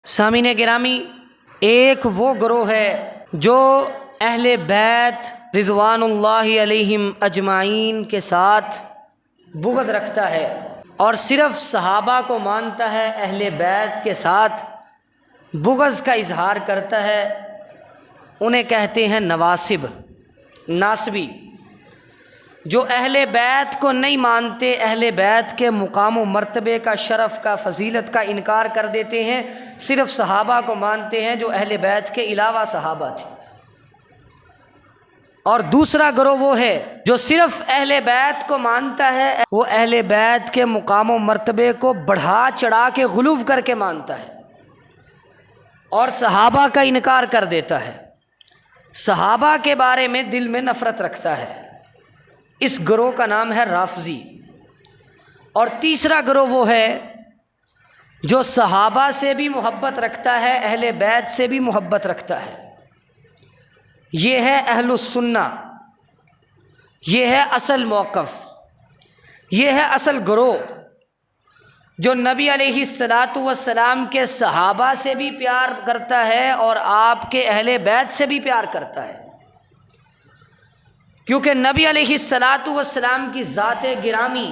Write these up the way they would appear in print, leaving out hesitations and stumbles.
सामीन गिरामी, एक वो ग्रोह है जो अहले बैत रिज़वानुल्लाहि अलैहिम अजमाइन के साथ बुग़्ज़ रखता है और सिर्फ़ सहाबा को मानता है, अहले बैत के साथ बुग़्ज़ का इजहार करता है। उन्हें कहते हैं नवासिब, नासबी। जो अहले बैत को नहीं मानते, अहले बैत के मुकाम व मर्तबे का, शरफ़ का, फजीलत का इनकार कर देते हैं, सिर्फ़ सहाबा को मानते हैं जो अहले बैत के अलावा सहाबा थे। और दूसरा ग्रोह वो है जो सिर्फ़ अहले बैत को मानता है, वो अहले बैत के मुकाम व मर्तबे को बढ़ा चढ़ा के गुलूव करके मानता है और सहाबा का इनकार कर देता है, सहाबा के बारे में दिल में नफ़रत रखता है। इस ग्रोह का नाम है राफ़ज़ी। और तीसरा ग्रोह वो है जो सहाबा से भी मोहब्बत रखता है, अहले बैत से भी मोहब्बत रखता है। ये है अहलुस सुन्ना, ये है असल मौक़िफ़, ये है असल ग्रोह जो नबी अलैहिस्सलातु वस्सलाम के सहाबा से भी प्यार करता है और आपके अहले बैत से भी प्यार करता है। क्योंकि नबी अलैहिस्सलातु वस्सलाम की ज़ात गिरामी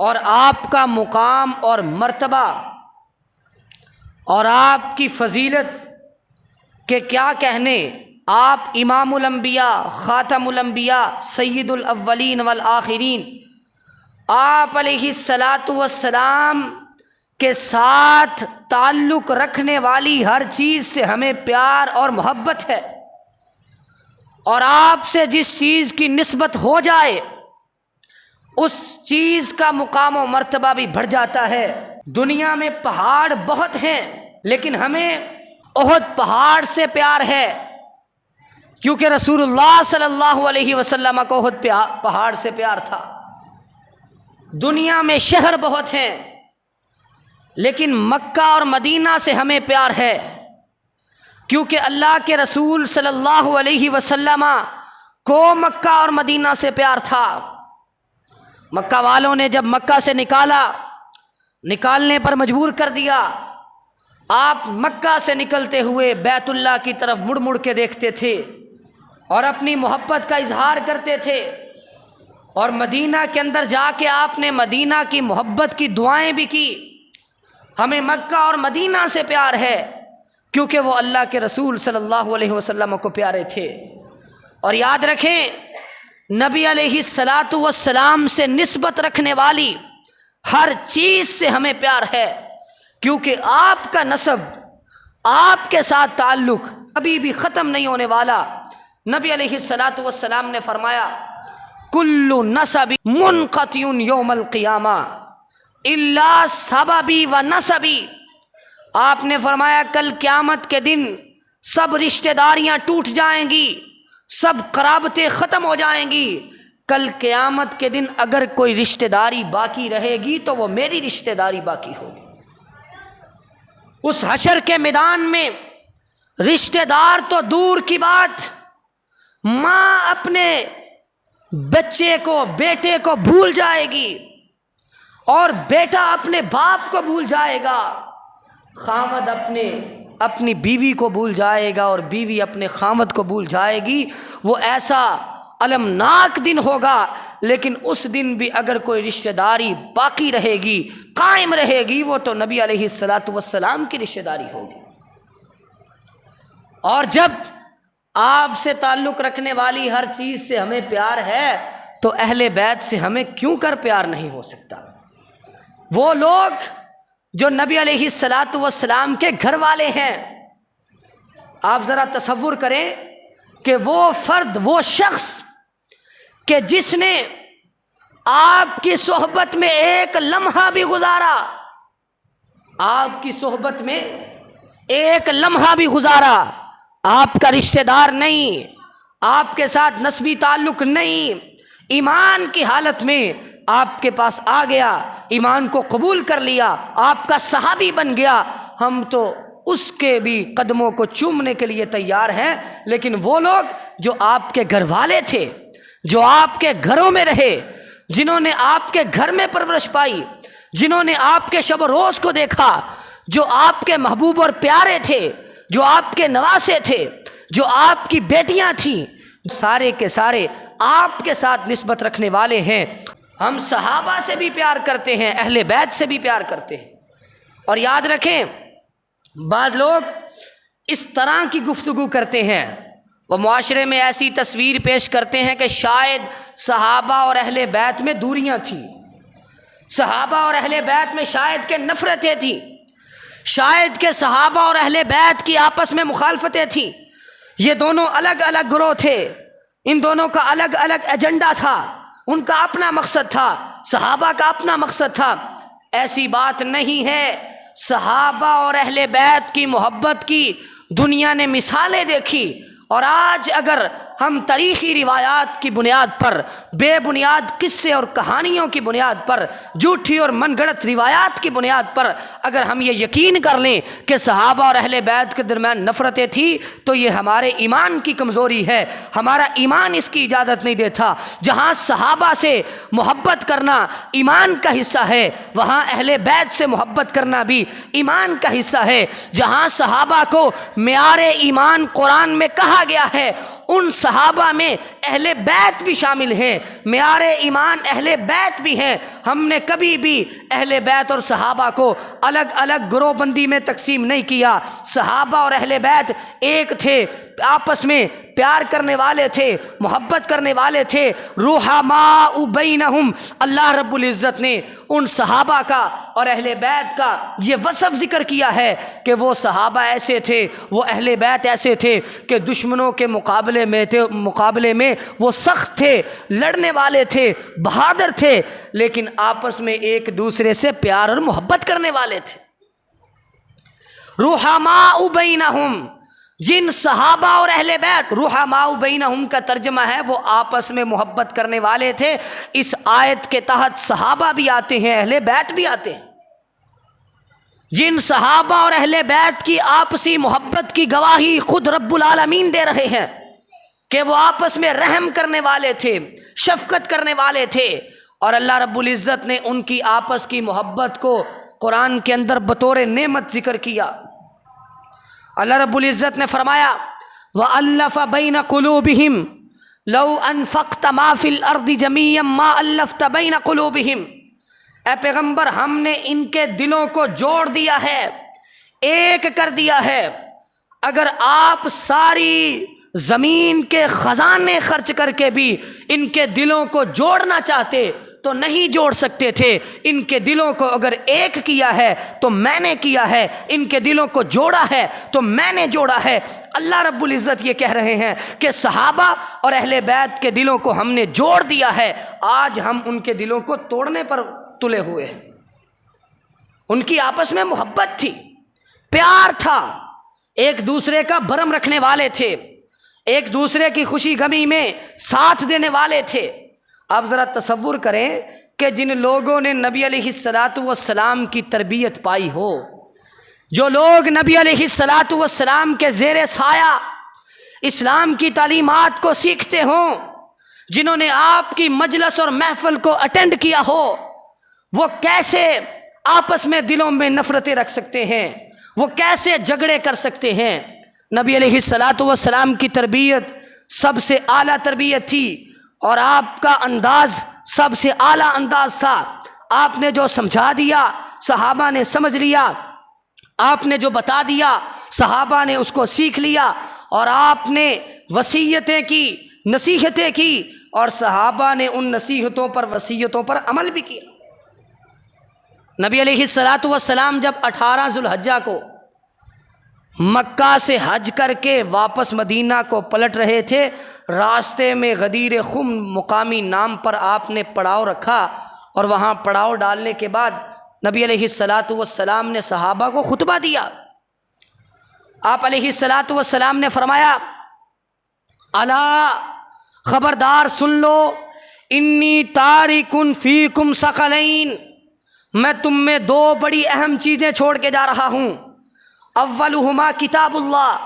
और आपका मुकाम और मर्तबा और आपकी फ़जीलत के क्या कहने। आप इमामुल अंबिया, ख़ातमुल अंबिया, सय्यिदुल अव्वलीन वल आखिरीन, आप अलैहिस्सलातु वस्सलाम के साथ ताल्लुक़ रखने वाली हर चीज़ से हमें प्यार और मोहब्बत है। और आपसे जिस चीज़ की निस्बत हो जाए उस चीज़ का मुकाम व मर्तबा भी बढ़ जाता है। दुनिया में पहाड़ बहुत हैं, लेकिन हमें ओहद पहाड़ से प्यार है, क्योंकि रसूलुल्लाह सल्लल्लाहु अलैहि वसल्लम को ओहद पहाड़ से प्यार था। दुनिया में शहर बहुत हैं, लेकिन मक्का और मदीना से हमें प्यार है, क्योंकि अल्लाह के रसूल सल्लल्लाहु अलैहि वसल्लम को मक्का और मदीना से प्यार था। मक्का वालों ने जब मक्का से निकालने पर मजबूर कर दिया, आप मक्का से निकलते हुए बैतुल्लाह की तरफ मुड़ मुड़ के देखते थे और अपनी मोहब्बत का इजहार करते थे। और मदीना के अंदर जाके आपने मदीना की मोहब्बत की दुआएं भी की। हमें मक्का और मदीना से प्यार है क्योंकि वो अल्लाह के रसूल सल्लल्लाहु अलैहि वसल्लम को प्यारे थे। और याद रखें, नबी अलैहिस्सलातु वस्सलाम से निस्बत रखने वाली हर चीज़ से हमें प्यार है, क्योंकि आपका नसब, आपके साथ ताल्लुक़ कभी भी ख़त्म नहीं होने वाला। नबी अलैहिस्सलातु वस्सलाम ने फरमाया, कुल्लु नसबी मुनक़तियुन यौमल क़ियामा इल्ला सबबी व नसबी। आपने फरमाया कल क़यामत के दिन सब रिश्तेदारियां टूट जाएंगी, सब क़राबतें ख़त्म हो जाएंगी। कल क़यामत के दिन अगर कोई रिश्तेदारी बाकी रहेगी तो वो मेरी रिश्तेदारी बाकी होगी। उस हशर के मैदान में रिश्तेदार तो दूर की बात, माँ अपने बच्चे को, बेटे को भूल जाएगी और बेटा अपने बाप को भूल जाएगा, खामद अपनी बीवी को भूल जाएगा और बीवी अपने खामद को भूल जाएगी। वो ऐसा अलमनाक दिन होगा, लेकिन उस दिन भी अगर कोई रिश्तेदारी बाकी रहेगी, कायम रहेगी, वो तो नबी अलैहिस्सलातु वस्सलाम की रिश्तेदारी होगी। और जब आपसे ताल्लुक़ रखने वाली हर चीज़ से हमें प्यार है, तो अहले बैत से हमें क्यों कर प्यार नहीं हो सकता। वो लोग जो नबी अलैहिस्सलातु वस्सलाम के घर वाले हैं, आप ज़रा तसव्वुर करें कि वो फ़र्द, वो शख्स कि जिसने आपकी सोहबत में एक लम्हा भी गुजारा, आपकी सोहबत में एक लम्हा भी गुजारा, आपका रिश्तेदार नहीं, आपके साथ नस्बी ताल्लुक़ नहीं, ईमान की हालत में आपके पास आ गया, ईमान को कबूल कर लिया, आपका सहाबी बन गया, हम तो उसके भी कदमों को चूमने के लिए तैयार हैं। लेकिन वो लोग जो आपके घर वाले थे, जो आपके घरों में रहे, जिन्होंने आपके घर में परवरिश पाई, जिन्होंने आपके शब रोज़ को देखा, जो आपके महबूब और प्यारे थे, जो आपके नवासे थे, जो आपकी बेटियां थीं, सारे के सारे आपके साथ निस्बत रखने वाले हैं। हम सहाबा से भी प्यार करते हैं, अहले बैत से भी प्यार करते हैं। और याद रखें, बाज़ लोग इस तरह की गुफ्तगू करते हैं, वो मुआशरे में ऐसी तस्वीर पेश करते हैं कि शायद सहाबा और अहले बैत में दूरियां थीं, सहाबा और अहले बैत में शायद के नफ़रतें थीं, शायद के सहाबा और अहले बैत की आपस में मुखालफतें थीं। ये दोनों अलग अलग ग्रोह थे, इन दोनों का अलग अलग एजेंडा था, उनका अपना मकसद था, सहाबा का अपना मकसद था। ऐसी बात नहीं है। सहाबा और अहले बैत की मोहब्बत की दुनिया ने मिसालें देखी, और आज अगर हम तारीख़ी रिवायात की बुनियाद पर, बेबुनियाद किस्से और कहानियों की बुनियाद पर, झूठी और मनगढ़ंत रिवायात की बुनियाद पर अगर हम ये यकीन कर लें कि सहाबा और अहले बैत के दरमियान नफ़रतें थी, तो ये हमारे ईमान की कमज़ोरी है। हमारा ईमान इसकी इजाज़त नहीं देता। जहाँ सहाबा से मोहब्बत करना ईमान का हिस्सा है, वहाँ अहले बैत से मोहब्बत करना भी ईमान का हिस्सा है। जहाँ सहाबा को मेयारे ईमान कुरान में कहा गया है, उन सहाबा में अहले बैत भी शामिल हैं, मेयारे ईमान अहले बैत भी हैं। हमने कभी भी अहले बैत और सहाबा को अलग अलग ग्रोहबंदी में तकसीम नहीं किया। सहाबा और अहले बैत एक थे, आपस में प्यार करने वाले थे, मोहब्बत करने वाले थे। रुहमाउ बैनहुम, अल्लाह रब्बुल इज़्ज़त ने उन सहाबा का और अहले बैत का ये वसफ़ ज़िक्र किया है कि वो सहाबा ऐसे थे, वो अहले बैत ऐसे थे कि दुश्मनों के मुकाबले में वो सख्त थे, लड़ने वाले थे, बहादुर थे, लेकिन आपस में एक दूसरे से प्यार और मोहब्बत करने वाले थे। रुहमाउ बैनहुम, जिन सहाबा और अहले बैत, रुहमाउ बैनहुम का तर्जमा है वो आपस में मोहब्बत करने वाले थे। इस आयत के तहत सहाबा भी आते हैं, अहले बैत भी आते हैं। जिन सहाबा और अहले बैत की आपसी मोहब्बत की गवाही खुद रब्बुल आलमीन दे रहे हैं कि वो आपस में रहम करने वाले थे, शफकत करने वाले थे, और अल्लाह रब्बुल इज़्ज़त ने उनकी आपस की मोहब्बत को कुरान के अंदर बतौर नेमत जिक्र किया। अल्लाह रब्बुल इज़्ज़त ने फरमाया, व अल्लफ़ बैन क़ुलूबिहिम लौ अनफ़क़्त मा फ़िल अर्दि जमीअन मा अल्लफ़्त बैन क़ुलूबिहिम। ए पैगम्बर, हमने इनके दिलों को जोड़ दिया है, एक कर दिया है। अगर आप सारी ज़मीन के ख़जाने खर्च करके भी इनके दिलों को जोड़ना चाहते तो नहीं जोड़ सकते थे। इनके दिलों को अगर एक किया है तो मैंने किया है, इनके दिलों को जोड़ा है तो मैंने जोड़ा है। अल्लाह रब्बुल इज़्ज़त ये कह रहे हैं कि सहाबा और अहले बैत के दिलों को हमने जोड़ दिया है, आज हम उनके दिलों को तोड़ने पर तुले हुए हैं। उनकी आपस में मोहब्बत थी, प्यार था, एक दूसरे का भरम रखने वाले थे, एक दूसरे की खुशी गमी में साथ देने वाले थे। आप ज़रा तसव्वुर करें कि जिन लोगों ने नबी अलैहिस्सलातु वस्सलाम की तरबियत पाई हो, जो लोग नबी अलैहिस्सलातु वस्सलाम के ज़ेरे साया इस्लाम की तालीमात को सीखते हों, जिन्होंने आपकी मजलिस और महफिल को अटेंड किया हो, वो कैसे आपस में दिलों में नफ़रतें रख सकते हैं, वो कैसे झगड़े कर सकते हैं। नबी अलैहिस्सलातु वस्सलाम की तरबियत सबसे आला तरबियत थी, और आपका अंदाज़ सबसे आला अंदाज़ था। आपने जो समझा दिया सहाबा ने समझ लिया, आपने जो बता दिया सहाबा ने उसको सीख लिया, और आपने वसीयतें की, नसीहतें की, और सहाबा ने उन नसीहतों पर, वसीयतों पर अमल भी किया। नबी अलैहिस्सलातु वस्सलाम जब 18 ज़ुल्हज्जा को मक्का से हज करके वापस मदीना को पलट रहे थे, रास्ते में गदीर खुम मुकामी नाम पर आपने पड़ाव रखा, और वहाँ पड़ाव डालने के बाद नबी अलैहिस्सलातु वस्सलाम ने सहाबा को खुतबा दिया। आप अलैहिस्सलातु वस्सलाम ने फरमाया, अला खबरदार सुन लो, इन्नी तारिकुन फीकुम सकलैन, मैं तुम में दो बड़ी अहम चीज़ें छोड़ के जा रहा हूँ। अव्वलुहुमा किताबुल्लाह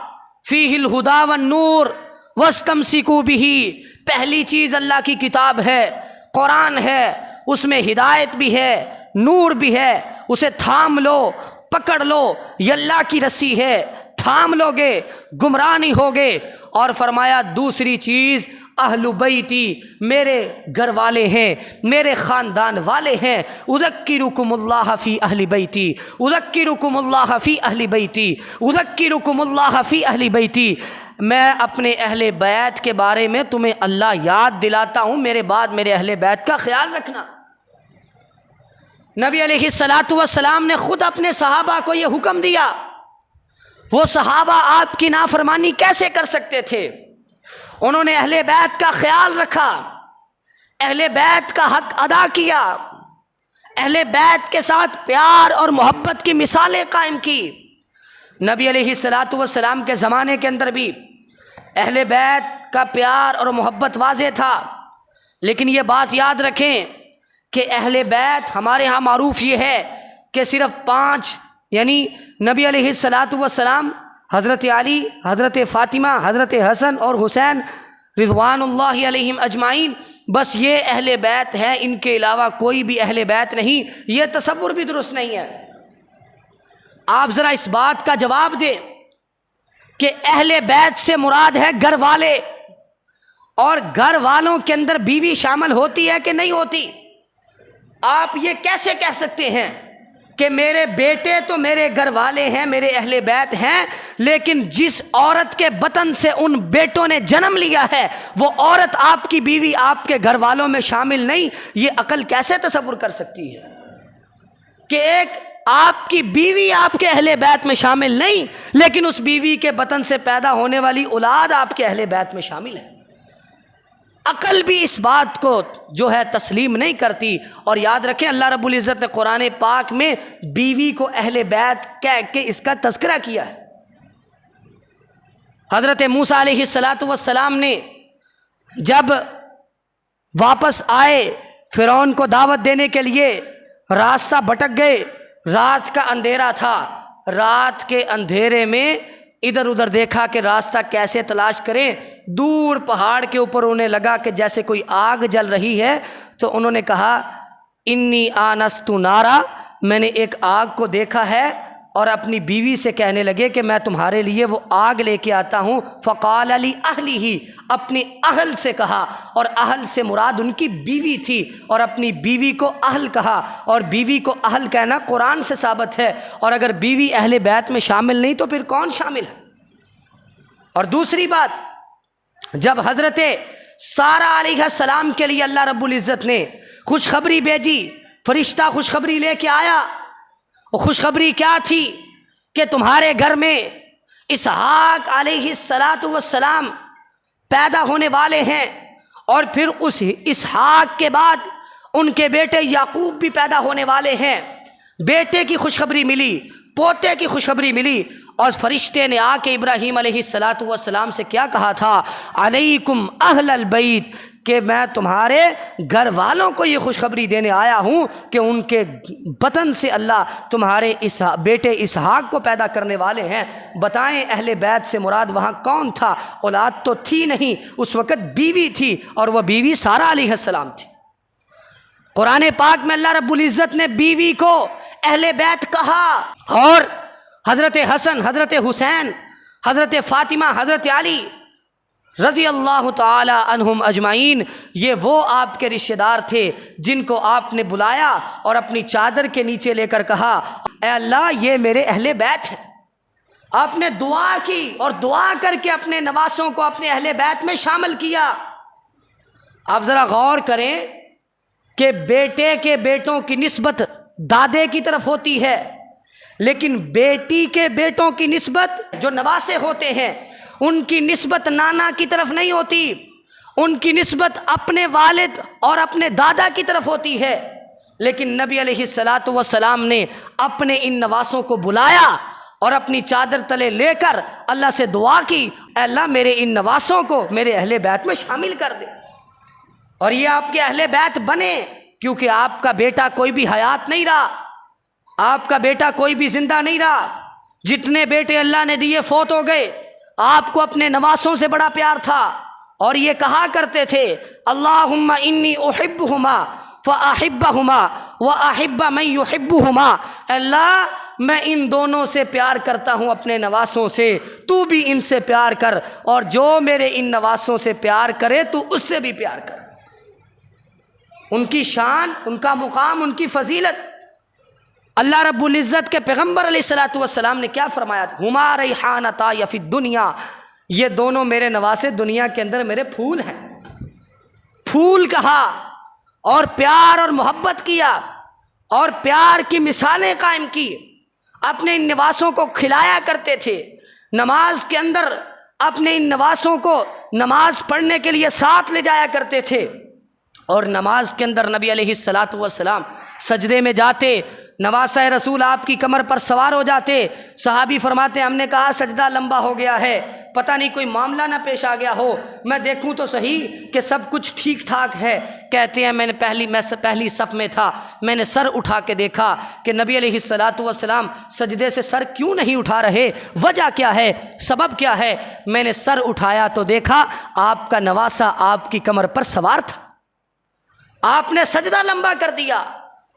फीहिल हुदा वन नूर वस्तमसिकू बिही। पहली चीज़ अल्लाह की किताब है, कुरान है, उसमें हिदायत भी है, नूर भी है, उसे थाम लो, पकड़ लो, ये अल्लाह की रस्सी है, थाम लोगे गुमराह नहीं होगे। और फरमाया दूसरी चीज़, अहलु बैती, मेरे घर वाले हैं, मेरे ख़ानदान वाले हैं। उज़क्किरुकुमुल्लाह फ़ी अहली बैती, उज़क्किरुकुमुल्लाह फ़ी अहली बैती, उज़क्किरुकुमुल्लाह फ़ी अहली बैती। मैं अपने अहले बैत के बारे में तुम्हें अल्लाह याद दिलाता हूँ, मेरे बाद मेरे अहले बैत का ख्याल रखना। नबी अलैहिस्सलातु वस्सलाम ने खुद अपने सहाबा को यह हुक्म दिया। वो सहाबा आपकी नाफरमानी कैसे कर सकते थे? उन्होंने अहले बैत का ख्याल रखा, अहले बैत का हक अदा किया, अहले बैत के साथ प्यार और मोहब्बत की मिसालें कायम की। नबी अलैहिस्सलातु वस्सलाम के ज़माने के अंदर भी अहले बैत का प्यार और मोहब्बत वाज़े था। लेकिन ये बात याद रखें कि अहले बैत हमारे यहाँ मारूफ ये है कि सिर्फ 5, यानी नबी अलैहिस्सलातु वस्सलाम, हज़रत अली, हज़रत फ़ातिमा, हज़रत हसन और हुसैन रिज़वानुल्लाहि अलैहिम अजमाइन, बस ये अहले बैत है, इनके अलावा कोई भी अहले बैत नहीं। ये तसव्वुर भी दुरुस्त नहीं है। आप ज़रा इस बात का जवाब दें कि अहले बैत से मुराद है घर वाले, और घर वालों के अंदर बीवी शामिल होती है कि नहीं होती? आप ये कैसे कह सकते हैं कि मेरे बेटे तो मेरे घर वाले हैं, मेरे अहले बैत हैं, लेकिन जिस औरत के बतन से उन बेटों ने जन्म लिया है वो औरत आपकी बीवी आपके घर वालों में शामिल नहीं? ये अकल कैसे तसव्वुर कर सकती है कि एक आपकी बीवी आपके अहले बैत में शामिल नहीं, लेकिन उस बीवी के बतन से पैदा होने वाली औलाद आपके अहले बैत में शामिल है? अकल भी इस बात को जो है तस्लीम नहीं करती। और याद रखें, अल्लाह रब्बुल इज़्ज़त ने कुरान पाक में बीवी को अहले बैत कह के इसका तज़किरा किया है। हज़रत मूसा अलैहिस्सलातु वस्सलाम ने जब वापस आए फ़िरौन को दावत देने के लिए, रास्ता भटक गए, रात का अंधेरा था, रात के अंधेरे में इधर उधर देखा कि रास्ता कैसे तलाश करें। दूर पहाड़ के ऊपर उन्हें लगा कि जैसे कोई आग जल रही है, तो उन्होंने कहा इन्नी आनस्तु नारा, मैंने एक आग को देखा है, और अपनी बीवी से कहने लगे कि मैं तुम्हारे लिए वो आग लेके आता हूँ। फ़क़ाल अली अहली ही, अपनी अहल से कहा, और अहल से मुराद उनकी बीवी थी, और अपनी बीवी को अहल कहा, और बीवी को अहल कहना कुरान से साबित है। और अगर बीवी अहले बैत में शामिल नहीं तो फिर कौन शामिल है? और दूसरी बात, जब हज़रत सारा अलैहिस्सलाम के लिए अल्लाह रब्बुल इज़्ज़त ने खुशखबरी भेजी, फरिश्ता खुशखबरी लेके आया, और खुशखबरी क्या थी कि तुम्हारे घर में इसहाक अलैहिस्सलातु वस्सलाम पैदा होने वाले हैं, और फिर उस इसहाक के बाद उनके बेटे याकूब भी पैदा होने वाले हैं। बेटे की खुशखबरी मिली, पोते की खुशखबरी मिली, और फरिश्ते ने आके इब्राहीम अलैहिस्सलातु वस्सलाम से क्या कहा था? अलैकुम अहलल बैत, कि मैं तुम्हारे घर वालों को ये खुशखबरी देने आया हूँ कि उनके बतन से अल्लाह तुम्हारे बेटे इसहाक को पैदा करने वाले हैं। बताएं अहले बैत से मुराद वहाँ कौन था? औलाद तो थी नहीं, उस वक़्त बीवी थी, और वह बीवी सारा अलैहिस्सलाम थी। कुरान पाक में अल्लाह रब्बुल इज़्ज़त ने बीवी को अहले बैत कहा, और हज़रत हसन, हज़रत हुसैन, हज़रत फ़ातिमा, हज़रत अली रज़ी अल्लाह ताला अन्हुम अजमाइन, ये वो आपके रिश्तेदार थे जिनको आपने बुलाया और अपनी चादर के नीचे लेकर कहा, ऐ अल्लाह ये मेरे अहले बैत हैं। आपने दुआ की, और दुआ करके अपने नवासों को अपने अहले बैत में शामिल किया। आप ज़रा गौर करें कि बेटे के बेटों की निस्बत दादे की तरफ होती है, लेकिन बेटी के बेटों की निस्बत, जो नवासे होते हैं, उनकी निस्बत नाना की तरफ नहीं होती, उनकी निस्बत अपने वालिद और अपने दादा की तरफ होती है। लेकिन नबी अलैहिस्सलातु वस्सलाम ने अपने इन नवासों को बुलाया और अपनी चादर तले लेकर अल्लाह से दुआ की, अल्लाह मेरे इन नवासों को मेरे अहले बैत में शामिल कर दे, और ये आपके अहले बैत बने, क्योंकि आपका बेटा कोई भी हयात नहीं रहा, आपका बेटा कोई भी जिंदा नहीं रहा। जितने बेटे अल्लाह ने दिए फौत हो गए। आपको अपने नवासों से बड़ा प्यार था, और ये कहा करते थे अल्लाहुम्मा इन्नी उहिब्बुहुमा फ़अहिब्बहुमा व अहिब्ब मन युहिब्बुहुमा, अल्लाह मैं इन दोनों से प्यार करता हूँ, अपने नवासों से, तू भी इनसे प्यार कर, और जो मेरे इन नवासों से प्यार करे तू उससे भी प्यार कर। उनकी शान, उनका मुकाम, उनकी फजीलत। अल्लाह रब्बुल इज़्ज़त के पैगम्बर अलैहिस्सलातु वस्सलाम ने क्या फरमाया? हुमा रैहानता या फिद दुनिया, ये दोनों मेरे नवासे दुनिया के अंदर मेरे फूल हैं। फूल कहा और प्यार और मोहब्बत किया और प्यार की मिसालें कायम की। अपने इन नवासों को खिलाया करते थे। नमाज के अंदर अपने इन नवासों को नमाज पढ़ने के लिए साथ ले जाया करते थे, और नमाज के अंदर नबी अलैहिस्सलातु वस्सलाम सजदे में जाते, नवासा रसूल आपकी कमर पर सवार हो जाते। सहाबी फरमाते हमने कहा सजदा लंबा हो गया है, पता नहीं कोई मामला ना पेश आ गया हो, मैं देखूं तो सही कि सब कुछ ठीक ठाक है। कहते हैं मैं पहली सफ़ में था, मैंने सर उठा के देखा कि नबी अलैहिस्सलातु वस्सलाम सजदे से सर क्यों नहीं उठा रहे, वजह क्या है, सबब क्या है। मैंने सर उठाया तो देखा आपका नवासा आपकी कमर पर सवार था। आपने सजदा लंबा कर दिया,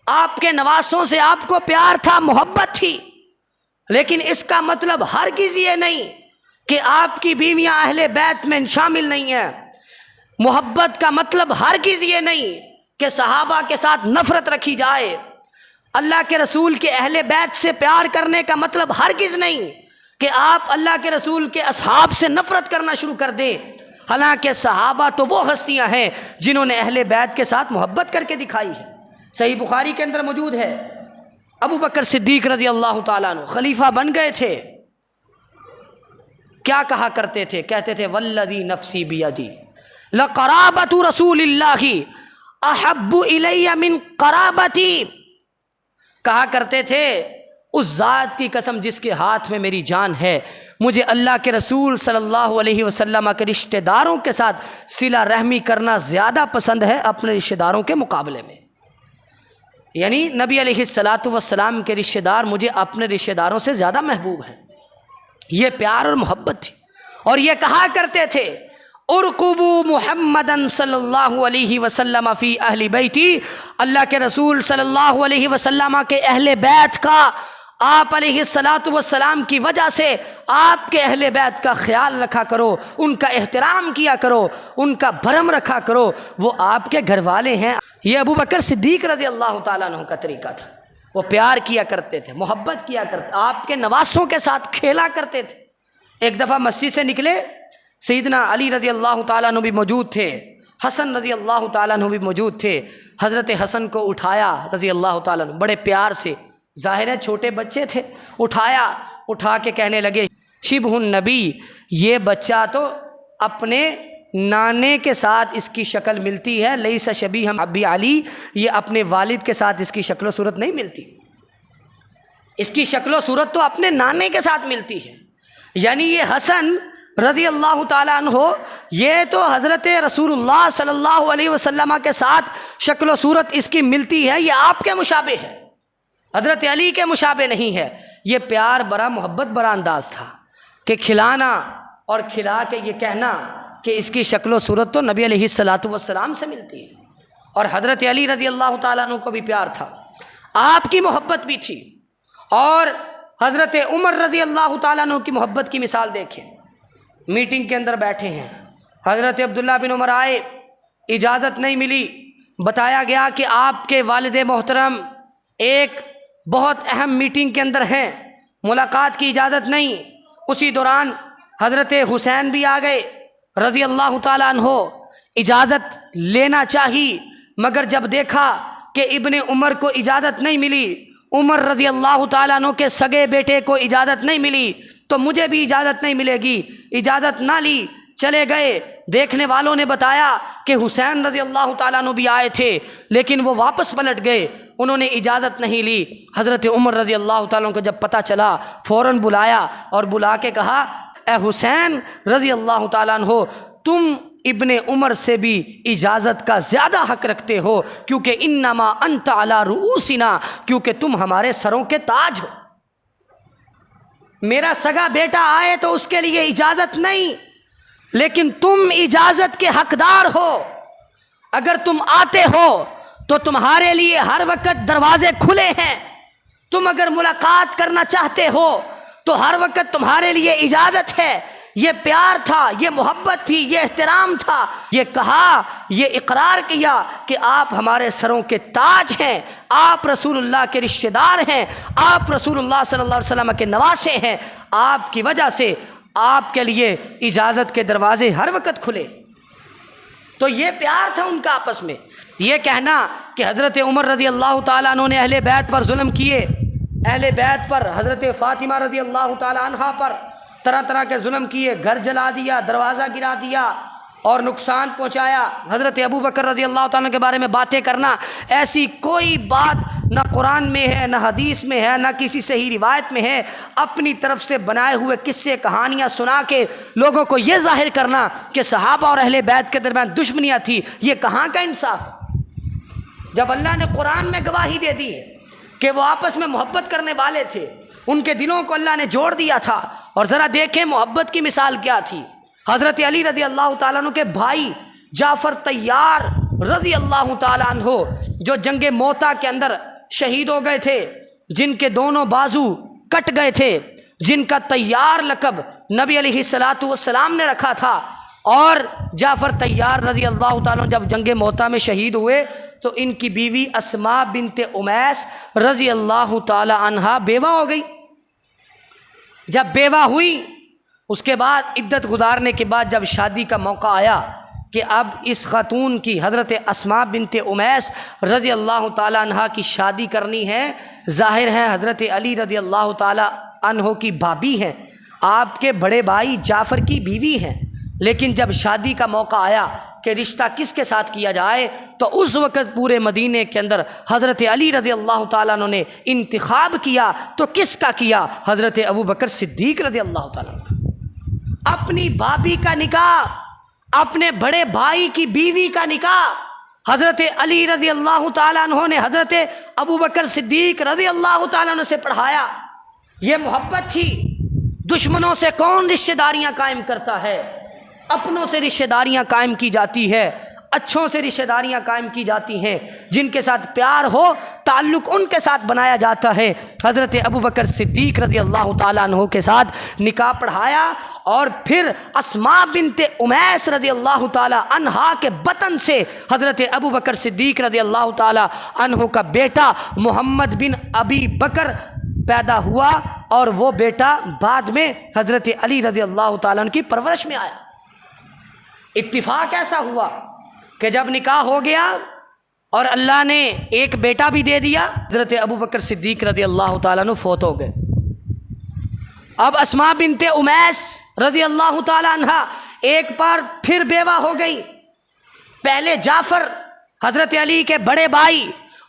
आपके नवासों से आपको प्यार था, मोहब्बत थी। लेकिन इसका मतलब हरगिज़ ये नहीं कि आपकी बीवियां अहले बैत में शामिल नहीं हैं। मोहब्बत का मतलब हरगिज़ ये नहीं कि सहाबा के साथ नफ़रत रखी जाए। अल्लाह के रसूल के अहले बैत से प्यार करने का मतलब हरगिज़ नहीं कि आप अल्लाह के रसूल के असहाब से नफ़रत करना शुरू कर दें। हालांकि सहाबा तो वो हस्तियां हैं जिन्होंने अहले बैत के साथ मोहब्बत करके दिखाई है। सही बुखारी के अंदर मौजूद है, अबू बकर सिद्दीक रज़ी अल्लाह ताला अन्हु खलीफा बन गए थे। क्या कहा करते थे? कहते थे वल्लज़ी नफ्सी बियदी लक़राबतु रसूलिल्लाहि अहब्बु इलैया मिन क़राबती। कहा करते थे उस ज़ात की कसम जिसके हाथ में मेरी जान है, मुझे अल्लाह के रसूल सल्लल्लाहु अलैहि वसल्लम के रिश्तेदारों के साथ सिला रहमी करना ज़्यादा पसंद है अपने रिश्तेदारों के मुकाबले में। यानी नबी अलैहिस्सलातु वस्सलाम के रिश्तेदार मुझे अपने रिश्तेदारों से ज़्यादा महबूब हैं। ये प्यार और मोहब्बत थी। और ये कहा करते थे उरकुबू मुहम्मदन सल्लल्लाहु अलैहि वसल्लम फ़ी अहली बैती, अल्लाह के रसूल सल्लल्लाहु अलैहि वसल्लम के अहले बैत का आप अलैहिस्सलातु वस्सलाम की वजह से आपके अहले बैत का ख्याल रखा करो, उनका एहतराम किया करो, उनका भरम रखा करो, वो आपके घर वाले हैं। ये अबू बकर सिद्दीक रज़ी अल्लाह ताला अन्हु का तरीका था। वो प्यार किया करते थे, मोहब्बत किया करते, आपके नवासों के साथ खेला करते थे। एक दफ़ा मस्जिद से निकले, सैयदना अली रज़ी अल्लाह ताला अन्हु भी मौजूद थे, हसन रज़ी अल्लाह ताला अन्हु भी मौजूद थे। हज़रत हसन को उठाया रज़ी अल्लाह ताला अन्हु बड़े प्यार से, ज़ाहिर है छोटे बच्चे थे, उठाया, उठा के कहने लगे शिबहुन नबी, ये बच्चा तो अपने नाने के साथ इसकी शक्ल मिलती है, लईसा शबी हम अबी अली, ये अपने वालिद के साथ इसकी शक्ल सूरत नहीं मिलती। इसकी शक्ल सूरत तो अपने नाने के साथ मिलती है। यानी ये हसन रज़ी अल्लाह ताला अन्हो, ये तो हज़रत रसूलुल्लाह सल्लल्लाहु अलैहि वसल्लम के साथ शक्ल सूरत इसकी मिलती है, ये आपके मुशाबे है, हज़रत अली के मुशाबे नहीं है। ये प्यार बड़ा मोहब्बत बड़ा अंदाज़ था कि खिलाना और खिला के ये कहना कि इसकी शक्ल सूरत तो नबी अलैहिस्सलातु वस्सलाम से मिलती है। और हज़रत अली रज़ी अल्लाह ताला अन्हु को भी प्यार था, आपकी मोहब्बत भी थी। और हज़रत उमर रज़ी अल्लाह ताला अन्हु की मोहब्बत की मिसाल देखें। मीटिंग के अंदर बैठे हैं, हज़रत अब्दुल्ला बिन उमर आए, इजाज़त नहीं मिली, बताया गया कि आपके वालिद मोहतरम एक बहुत अहम मीटिंग के अंदर हैं, मुलाकात की इजाज़त नहीं। उसी दौरान हज़रत हुसैन भी आ गए रज़ी अल्लाह ताला अन्हो, इजाज़त लेना चाहिए, मगर जब देखा कि इब्ने उमर को इजाज़त नहीं मिली, उमर रज़ी अल्लाह ताला अन्हो के सगे बेटे को इजाज़त नहीं मिली, तो मुझे भी इजाज़त नहीं मिलेगी। इजाज़त ना ली, चले गए। देखने वालों ने बताया कि हुसैन रज़ी अल्लाह ताला अन्हु भी आए थे, लेकिन वो वापस पलट गए, उन्होंने इजाज़त नहीं ली। हज़रत उमर रज़ी अल्लाह ताला को जब पता चला, फ़ौरन बुलाया और बुला के कहा ए हुसैन रज़ी अल्लाह ताला अन्हु, तुम इब्ने उमर से भी इजाज़त का ज़्यादा हक़ रखते हो, क्योंकि इन्नमा अंत अला रूसिना, क्योंकि तुम हमारे सरों के ताज हो। मेरा सगा बेटा आए तो उसके लिए इजाज़त नहीं, लेकिन तुम इजाज़त के हकदार हो। अगर तुम आते हो तो तुम्हारे लिए हर वक्त दरवाजे खुले हैं। तुम अगर मुलाकात करना चाहते हो तो हर वक्त तुम्हारे लिए इजाज़त है। ये प्यार था, ये मोहब्बत थी, ये एहतराम था। ये कहा, ये इकरार किया कि आप हमारे सरों के ताज हैं, आप रसूलुल्लाह के रिश्तेदार हैं, आप रसूलुल्लाह सल्लल्लाहु अलैहि वसल्लम के नवासे हैं। आपकी वजह से आपके लिए इजाज़त के दरवाजे हर वक्त खुले। तो ये प्यार था उनका आपस में। ये कहना कि हज़रत उमर रज़ी अल्लाह ताला अन्हु ने अहले बैत पर जुल्म किए, अहले बैत पर, हज़रत फ़ातिमा रज़ी अल्लाह ताला अन्हा पर तरह तरह के जुल्म किए, घर जला दिया, दरवाज़ा गिरा दिया और नुकसान पहुँचाया, हज़रत अबू बकर रज़ी अल्लाह ताला के बारे में बातें करना, ऐसी कोई बात ना कुरान में है, ना हदीस में है, ना किसी सही रिवायत में है। अपनी तरफ से बनाए हुए किस्से कहानियाँ सुना के लोगों को ये जाहिर करना कि सहाबा और अहले बैत के दरमियान दुश्मनियाँ थी, ये कहाँ का इंसाफ। जब अल्लाह ने कुरान में गवाही दे दी है कि वो आपस में मोहब्बत करने वाले थे, उनके दिलों को अल्लाह ने जोड़ दिया था। और ज़रा देखें मोहब्बत की मिसाल क्या थी। हज़रत अली रज़ी अल्लाह ताला अन्हु के भाई जाफ़र तैयार रज़ी अल्लाह ताला अन्हु जो जंगे मोता के अंदर शहीद हो गए थे, जिनके दोनों बाजू कट गए थे, जिनका तैयार लक़ब नबी अलैहिस्सलातु वस्सलाम ने रखा था। और जाफ़र तैयार रज़ी अल्लाह ताला अन्हु जब जंगे मोता में शहीद हुए तो इनकी बीवी अस्मा बिनते उमैस रज़ी अल्लाह ताला अन्हा बेवा हो गई। जब बेवा हुई उसके बाद इद्दत गुजारने के बाद जब शादी का मौका आया कि अब इस खातून की, हज़रत अस्मा बिनते उमैस रज़ी अल्लाह ताला अन्हा की शादी करनी है, ज़ाहिर है हज़रत अली रज़ी अल्लाह ताला अन्हो की भाभी हैं, आपके बड़े भाई जाफ़र की बीवी हैं। लेकिन जब शादी का मौका आया कि रिश्ता किसके साथ किया जाए, तो उस वक़्त पूरे मदीने के अंदर हज़रत अली रज़ी अल्लाह ताला अन्हु ने इंतिखाब किया। तो किसका किया? हज़रत अबू बकर सिद्दीक़ रज़ी अल्लाह ताला अन्हु। अपनी भाभी का निकाह, अपने बड़े भाई की बीवी का निकाह हज़रत अली रज़ी अल्लाह ताला अन्हु ने हज़रत अबू बकर सिद्दीक़ रज़ी अल्लाह ताला अन्हु से पढ़ाया। ये मोहब्बत थी। दुश्मनों से कौन रिश्तेदारियाँ कायम करता है? अपनों से रिश्तेदारियाँ कायम की जाती है, अच्छों से रिश्तेदारियाँ कायम की जाती हैं। जिनके साथ प्यार हो ताल्लुक़ उनके साथ बनाया जाता है। हज़रत अबू बकर सिद्दीक़ रज़ी अल्लाह ताला अन्हु के साथ निकाह पढ़ाया और फिर अस्मा बिनते उमैस रज़ी अल्लाह ताला अन्हा के बतन से हज़रत अबू बकर सिद्दीक़ रज़ी अल्लाह ताला अन्हु का बेटा मोहम्मद बिन अबी बकर पैदा हुआ और वो बेटा बाद में हज़रत अली रज़ी अल्लाह ताला अन्हु की परवरिश में आया। इत्तिफाक ऐसा हुआ कि जब निकाह हो गया और अल्लाह ने एक बेटा भी दे दिया, हज़रत अबू बकर सिद्दीक़ रज़ी अल्लाह ताला अन्हु फौत हो गए। अब अस्मा बिनते उमैस रज़ी अल्लाह ताला अन्हा एक बार फिर बेवा हो गई। पहले जाफ़र हज़रत अली के बड़े भाई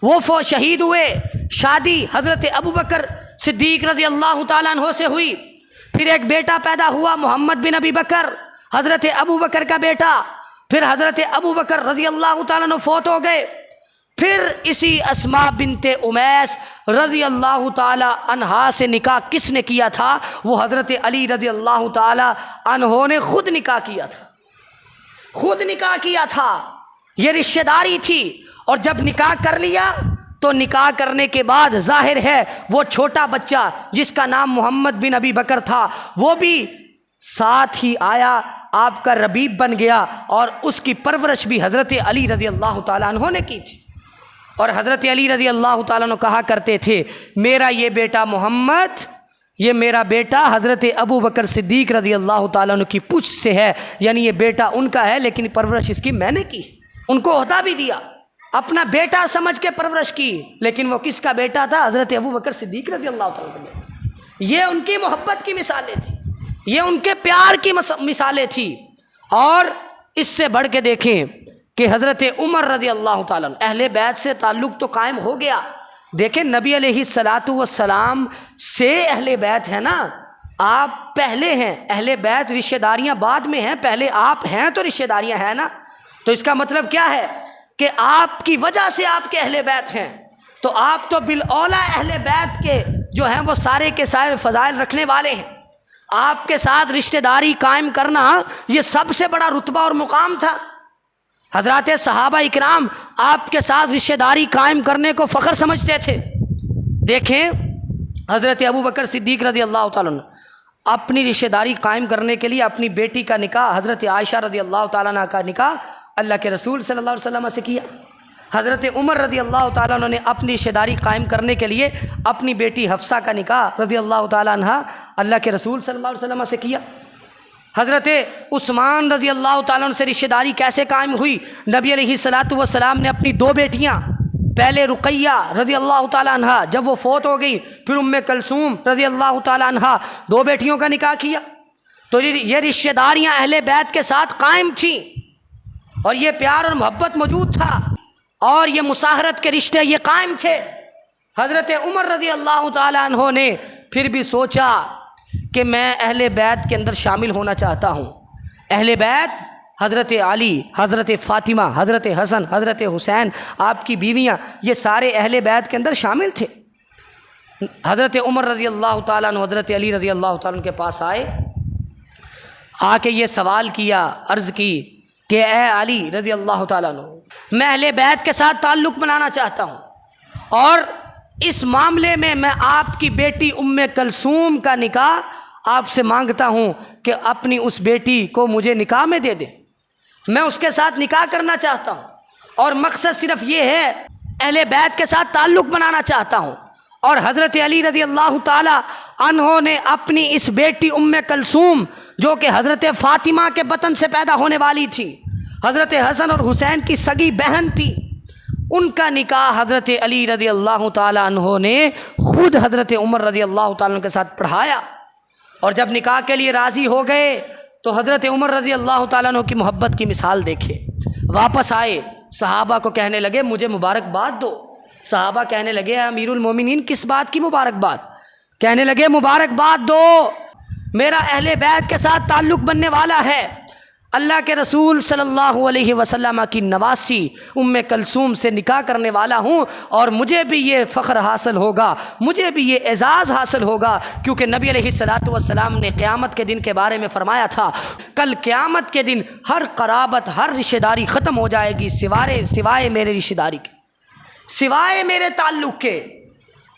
वो शहीद हुए, शादी हज़रत अबू बकर सिद्दीक़ रज़ी अल्लाह ताला अन्हु से हुई। फिर एक बेटा पैदा हुआ मोहम्मद बिन अबी बकर, हज़रत अबू बकर का बेटा। फिर हज़रत अबू बकर रज़ी अल्लाह ताला अन्हु फौत हो गए। फिर इसी अस्मा बिनते उमैस रज़ी अल्लाह ताला अन्हा से निकाह किसने किया था? वो हज़रत अली रज़ी अल्लाह ताला अन्हो ने खुद निकाह किया था, खुद निकाह किया था। ये रिश्तेदारी थी। और जब निकाह कर लिया तो निकाह करने के बाद जाहिर है वो छोटा बच्चा जिसका नाम मोहम्मद बिन अबी बकर था वो भी साथ ही आया, आपका रबीब बन गया और उसकी परवरिश भी हज़रत अली रज़ी अल्लाह ताला अन्हो ने की थी। और हज़रत अली रज़ी अल्लाह ताला अन्हु कहा करते थे, मेरा ये बेटा मोहम्मद, ये मेरा बेटा हज़रत अबू बकर सिद्दीक़ रज़ी अल्लाह ताला अन्हु की पूछ से है, यानी ये बेटा उनका है लेकिन परवरिश इसकी मैंने की। उनको ओहदा भी दिया, अपना बेटा समझ के परवरिश की, लेकिन वो किसका बेटा था? हज़रत अबू बकर सिद्दीक़ रज़ी अल्लाह ताला का बेटा। ये उनकी मोहब्बत की मिसालें थी, ये उनके प्यार की मिसालें थी। और इससे बढ़ के देखें कि हज़रत उमर रज़ी अल्लाह ताला अहले बैत से ताल्लुक़ तो कायम हो गया। देखें नबी अलैहिस्सलातु वस्सलाम से अहले बैत है ना, आप पहले हैं, अहले बैत रिश्तेदारियाँ बाद में हैं, पहले आप हैं तो रिश्तेदारियाँ हैं ना। तो इसका मतलब क्या है कि आपकी वजह से आपके अहले बैत हैं, तो आप तो बिल औला अहले बैत के जो हैं वो सारे के सारे फ़ज़ाइल रखने वाले हैं। आपके साथ रिश्तेदारी कायम करना ये सबसे बड़ा रुतबा और मुकाम था। हज़रात सहाबा इकराम आपके साथ रिश्तेदारी कायम करने को फ़ख्र समझते थे। देखें हज़रत अबू बकर सिद्दीक़ रज़ी अल्लाह ताला अन्हु अपनी रिश्तेदारी कायम करने के लिए अपनी बेटी का निकाह हज़रत आयशा रज़ी अल्लाह ताला अन्हा का निकाह अल्लाह के रसूल सल्लल्लाहु अलैहि वसल्लम से किया। हज़रत उमर रज़ी अल्लाह ताला अन्हु ने अपनी रिश्तेदारी कायम करने के लिए अपनी बेटी हफ्सा का निकाह रज़ी अल्लाह ताला अन्हा अल्लाह के रसूल सल्लल्लाहु अलैहि वसल्लम से किया। हज़रत उस्मान रज़ी अल्लाह ताला अन्हु से रिश्तेदारी कैसे कायम हुई? नबी अलैहिस्सलातु वस्सलाम ने अपनी दो बेटियाँ, पहले रुक़ैया रज़ी अल्लाह ताला अन्हा, जब वो फ़ौत हो गई फिर उम्मे कलसूम रज़ी अल्लाह ताला अन्हा, दो बेटियों का निकाह किया। तो ये रिश्तेदारियाँ अहले बैत के साथ कायम थी और ये प्यार और मोहब्बत मौजूद था और ये मुसाहरत के रिश्ते ये कायम थे। हज़रत उमर रज़ी अल्लाह ताला अन्हो ने फिर भी सोचा कि मैं अहले बैत के अंदर शामिल होना चाहता हूँ। अहले बैत हज़रत अली, हज़रत फ़ातिमा, हज़रत हसन, हज़रत हुसैन, आपकी बीवियाँ, ये सारे अहले बैत के अंदर शामिल थे। हज़रत उमर रज़ी अल्लाह ताला अन्हु हज़रत अली रज़ी अल्लाह ताला अन्हु के पास आए, आके ये सवाल किया, अर्ज़ की कि ए अली रज़ी अल्लाह ताला अन्हु, मैं अहले बैत के साथ ताल्लुक़ बनाना चाहता हूँ और इस मामले में मैं आपकी बेटी उम्मे कलसूम का निकाह आपसे मांगता हूँ कि अपनी उस बेटी को मुझे निकाह में दे दे। मैं उसके साथ निकाह करना चाहता हूँ और मकसद सिर्फ ये है, अहले बैत के साथ ताल्लुक़ बनाना चाहता हूँ। और हज़रत अली रज़ी अल्लाह ताला अन्हो ने अपनी इस बेटी उम्मे कलसूम, जो कि हज़रत फ़ातिमा के बतन से पैदा होने वाली थी, हज़रत हसन और हुसैन की सगी बहन थी, उनका निकाह हज़रत अली रज़ी अल्लाह ताला अन्हो ने ख़ुद हज़रत उमर रज़ी अल्लाह ताला अन्हु के साथ पढ़ाया। और जब निकाह के लिए राज़ी हो गए तो हज़रत उमर रज़ी अल्लाह ताला अन्हु की मोहब्बत की मिसाल देखे। वापस आए, सहाबा को कहने लगे मुझे मुबारकबाद दो। सहाबा कहने लगे अमीरुल मोमिनीन किस बात की मुबारकबाद? कहने लगे मुबारकबाद दो, मेरा अहले बैत के साथ ताल्लुक़ बनने वाला है। अल्लाह के रसूल सल्लल्लाहु अलैहि वसल्लम की नवासी उम्मे कलसूम से निकाह करने वाला हूँ और मुझे भी ये फ़ख्र हासिल होगा, मुझे भी ये एज़ाज़ हासिल होगा, क्योंकि नबी अलैहिस्सलातु वस्सलाम ने क़यामत के दिन के बारे में फ़रमाया था, कल क़यामत के दिन हर क़राबत, हर रिश्तेदारी ख़त्म हो जाएगी सिवाय मेरे रिश्तेदारी के, सिवाय मेरे ताल्लुक़ के।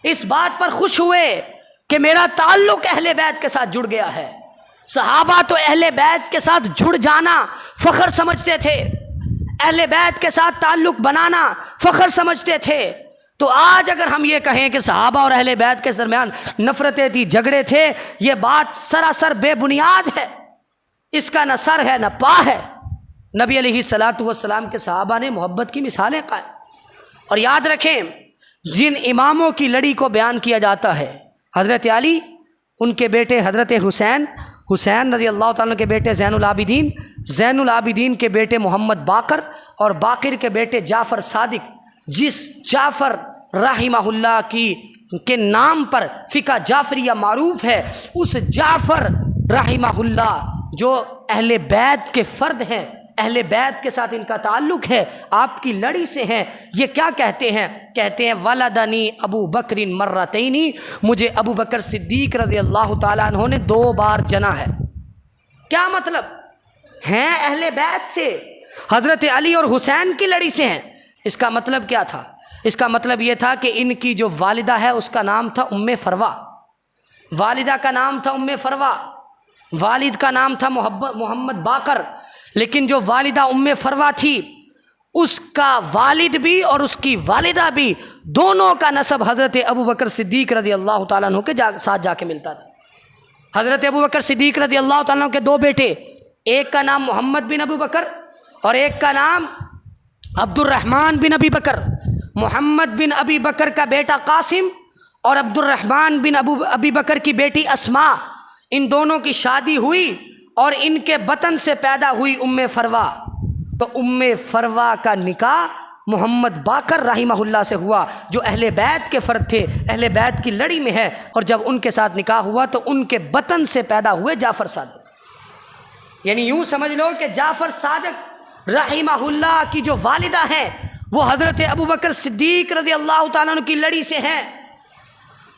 इस बात पर खुश हुए कि मेरा ताल्लुक़ अहले बैत के साथ जुड़ गया है। सहाबा तो अहले बैत के साथ जुड़ जाना फ़ख्र समझते थे, अहले बैत के साथ ताल्लुक़ बनाना फ़ख्र समझते थे। तो आज अगर हम ये कहें कि सहाबा और अहले बैत के दरमियान नफ़रतें थी, झगड़े थे, ये बात सरासर बेबुनियाद है, इसका न सर है न पा है। नबी अलैहिस्सलातु वस्सलाम के सहाबा ने मोहब्बत की मिसालें कायम। और याद रखें, जिन इमामों की लड़ी को बयान किया जाता है, हज़रत अली, उनके बेटे हज़रत हुसैन, हुसैन रज़ी अल्लाह ताला के बेटे ज़ैनुल आबिदीन, ज़ैनुल आबिदीन के बेटे मोहम्मद बाकर और बाकर के बेटे जाफ़र सादिक, जिस जाफ़र रहिमहुल्लाह के नाम पर फ़िक़ा जाफ़रिया मारूफ़ है, उस जाफ़र रहिमहुल्लाह जो अहले बैत के फ़र्द हैं, अहले बैत के साथ इनका ताल्लुक़ है, आपकी लड़ी से हैं, ये क्या कहते हैं? कहते हैं वलदनी अबू बकरिन मर्रतैनी, मुझे अबू बकर सिद्दीक़ रज़ी अल्लाह ताला अन्हु ने 2 बार जना है। क्या मतलब? हैं अहले बैत से, हज़रत अली और हुसैन की लड़ी से हैं। इसका मतलब क्या था? इसका मतलब ये था कि इनकी जो वालिदा है उसका नाम था उम्मे फरवा, वालिदा का नाम था उम्मे फरवा, वालिद का नाम था मोहम्मद बाकर। लेकिन जो वालिदा उम्मे फरवा थी, उसका वालिद भी और उसकी वालिदा भी, दोनों का नसब हज़रत अबू बकर सिद्दीक़ रज़ी अल्लाह ताला अन्हु के साथ जाके मिलता था। हज़रत अबू बकर सिद्दीक़ रज़ी अल्लाह ताला अन्हु के 2 बेटे, एक का नाम मोहम्मद बिन अबू बकर और एक का नाम अब्दुर्रहमान बिन अबी बकर। मोहम्मद बिन अबी बकर का बेटा कासिम और अब्दुर्रहमान बिन अबी बकर की बेटी अस्मा, इन दोनों की शादी हुई और इनके बतन से पैदा हुई उम्मे फरवा। तो उम्मे फरवा का निकाह मोहम्मद बाकर रहिमहुल्लाह से हुआ, जो अहले बैत के फ़र्द थे, अहले बैत की लड़ी में है। और जब उनके साथ निकाह हुआ तो उनके बतन से पैदा हुए जाफ़र सादिक। यानी यूँ समझ लो कि जाफ़र सादिक रहिमहुल्लाह की जो वालिदा हैं वो हज़रत अबू बकर सिद्दीक़ रज़ी अल्लाह ताला अन्हु की लड़ी से हैं।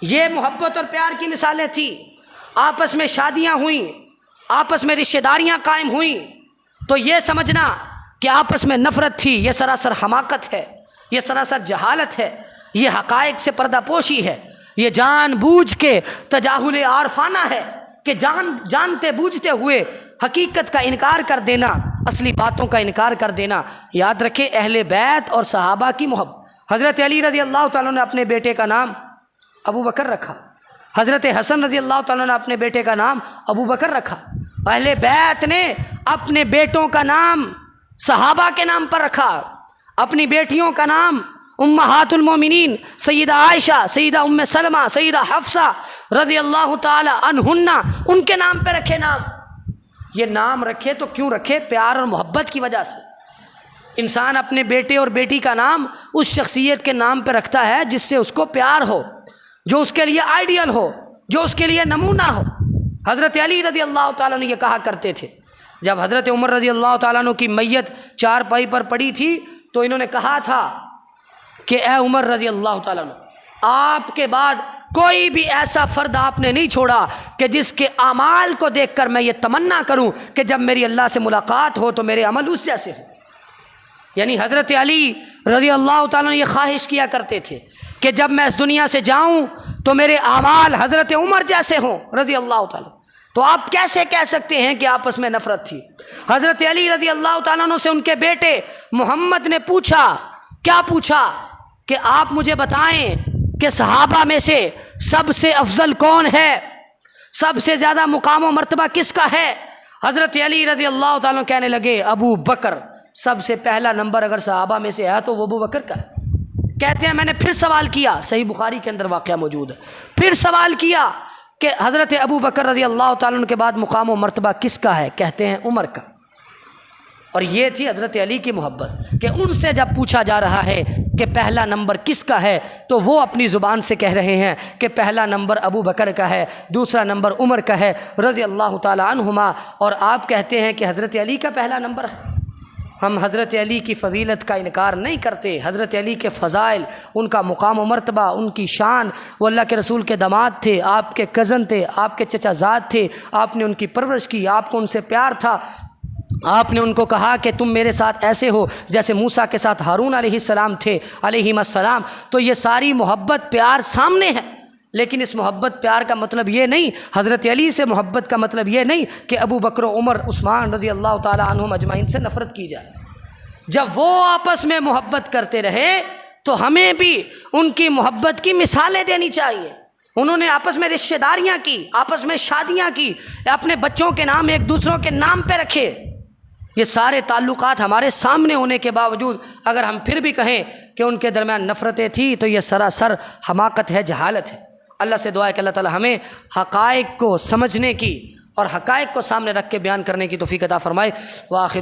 ये मोहब्बत और प्यार की मिसालें थी। आपस में शादियाँ हुई, आपस में रिश्तेदारियाँ कायम हुई, तो ये समझना कि आपस में नफ़रत थी, ये सरासर हमाकत है, ये सरासर जहालत है, ये हक़ाइक़ से पर्दापोशी है। ये जानबूझ के तजाहुल आरफाना है कि जानते बूझते हुए हकीकत का इनकार कर देना, असली बातों का इनकार कर देना। याद रखें, अहले बैत और सहाबा की मोहब्बत। हज़रत अली रज़ी अल्लाह तआला ने अपने बेटे का नाम अबू बकर रखा। हज़रत हसन रज़ी अल्लाह तआला ने अपने बेटे का नाम अबू बकर रखा। अहले बैत ने अपने बेटों का नाम सहाबा के नाम पर रखा। अपनी बेटियों का नाम उम्महातुल मोमिनीन सैयदा आयशा, सैयदा उम्मे सलमा, सैयदा हफ्सा रज़ी अल्लाह तआला अन्हुन्ना, उनके नाम पे रखे नाम। ये नाम रखे तो क्यों रखे? प्यार और मोहब्बत की वजह से। इंसान अपने बेटे और बेटी का नाम उस शख्सियत के नाम पे रखता है जिससे उसको प्यार हो, जो उसके लिए आइडियल हो, जो उसके लिए नमूना हो। हज़रत अली रज़ी अल्लाह तआला ने ये कहा करते थे, जब हज़रत उमर रज़ी अल्लाह तआला अन्हु की मैयत चारपाई पर पड़ी थी तो इन्होंने कहा था कि ए उमर रज़ी अल्लाह तआला अन्हु, आपके बाद कोई भी ऐसा फ़र्द आपने नहीं छोड़ा कि जिसके अमाल को देखकर मैं ये तमन्ना करूं कि जब मेरी अल्लाह से मुलाकात हो तो मेरे अमल उस जैसे हो। यानी हज़रत अली रज़ी अल्लाह तआला ने ये ख्वाहिश किया करते थे कि जब मैं इस दुनिया से जाऊं तो मेरे अमाल हज़रत उमर जैसे हों रज़ी अल्लाह तआला। तो आप कैसे कह सकते हैं कि आपस में नफ़रत थी? हज़रत अली रज़ी अल्लाह तआला अन्हु से उनके बेटे मोहम्मद ने पूछा, क्या पूछा? कि आप मुझे बताएं कि सहाबा में से सबसे अफजल कौन है, सबसे ज़्यादा मुकाम और मर्तबा किसका है? हज़रत अली रज़ी अल्लाह तआला अन्हु कहने लगे अबू बकर, सबसे पहला नंबर अगर सहाबा में से है तो वो अबू बकर का है। कहते हैं मैंने फिर सवाल किया, सही बुखारी के अंदर वाक़या मौजूद है, फिर सवाल किया कि हज़रत अबू बकर रज़ी अल्लाह तआला अन्हु के बाद मुकाम और मर्तबा किसका है? कहते हैं उमर का। और ये थी हज़रत अली की मोहब्बत कि उनसे जब पूछा जा रहा है कि पहला नंबर किसका है तो वो अपनी ज़ुबान से कह रहे हैं कि पहला नंबर अबू बकर का है, दूसरा नंबर उमर का है रज़ी अल्लाह तआला अन्हुमा। और आप कहते हैं कि हज़रत अली का पहला नंबर है। हम हज़रत अली की फ़जीलत का इनकार नहीं करते। हज़रत अली के फ़ज़ाइल, उनका मुकाम व मर्तबा, उनकी शान, वो अल्लाह के रसूल के दामाद थे, आपके कज़न थे, आपके चचाज़ाद थे, आपने उनकी परवरिश की, आपको उनसे प्यार था। आपने उनको कहा कि तुम मेरे साथ ऐसे हो जैसे मूसा के साथ हारून अलैहिस्सलाम थे अलैहिस्सलाम। तो ये सारी मोहब्बत प्यार सामने है, लेकिन इस मोहब्बत प्यार का मतलब ये नहीं, हज़रत अली से मोहब्बत का मतलब ये नहीं कि अबू बकर, उमर, उस्मान रज़ी अल्लाह तआला अन्हुम अजमाइन से नफ़रत की जाए। जब वो आपस में मोहब्बत करते रहे तो हमें भी उनकी मोहब्बत की मिसालें देनी चाहिए। उन्होंने आपस में रिश्तेदारियाँ की, आपस में शादियाँ की, अपने बच्चों के नाम एक दूसरों के नाम पे रखे। ये सारे ताल्लुकात हमारे सामने होने के बावजूद अगर हम फिर भी कहें कि उनके दरमियान नफ़रतें थी तो ये सरासर हमाकत है, जहालत है। अल्लाह से दुआ है कि अल्लाह ताला हमें हक़ाइक़ को समझने की और हक़ाइक़ को सामने रख के बयान करने की तौफ़ीक़ अता फ़रमाए। व आखिर